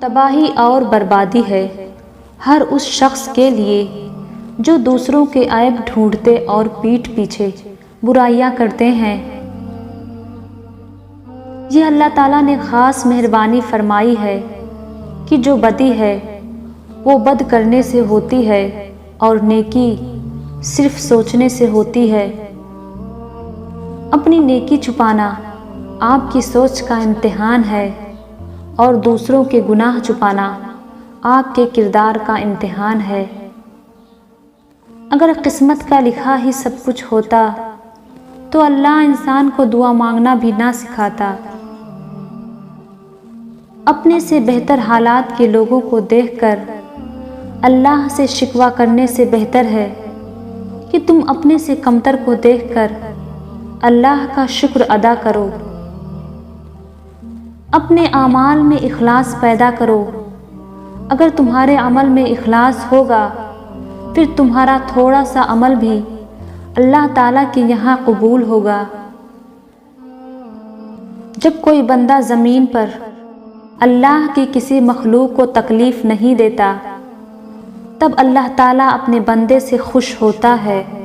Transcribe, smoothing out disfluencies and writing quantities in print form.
تباہی اور بربادی ہے ہر اس شخص کے لیے جو دوسروں کے عیب ڈھونڈتے اور پیٹھ پیچھے برائیاں کرتے ہیں۔ یہ اللہ تعالیٰ نے خاص مہربانی فرمائی ہے کہ جو بدی ہے وہ بد کرنے سے ہوتی ہے اور نیکی صرف سوچنے سے ہوتی ہے۔ اپنی نیکی چھپانا آپ کی سوچ کا امتحان ہے اور دوسروں کے گناہ چھپانا آپ کے کردار کا امتحان ہے۔ اگر قسمت کا لکھا ہی سب کچھ ہوتا تو اللہ انسان کو دعا مانگنا بھی نہ سکھاتا۔ اپنے سے بہتر حالات کے لوگوں کو دیکھ کر اللہ سے شکوہ کرنے سے بہتر ہے کہ تم اپنے سے کمتر کو دیکھ کر اللہ کا شکر ادا کرو۔ اپنے اعمال میں اخلاص پیدا کرو۔ اگر تمہارے عمل میں اخلاص ہوگا پھر تمہارا تھوڑا سا عمل بھی اللہ تعالیٰ کے یہاں قبول ہوگا۔ جب کوئی بندہ زمین پر اللہ کی کسی مخلوق کو تکلیف نہیں دیتا تب اللہ تعالیٰ اپنے بندے سے خوش ہوتا ہے۔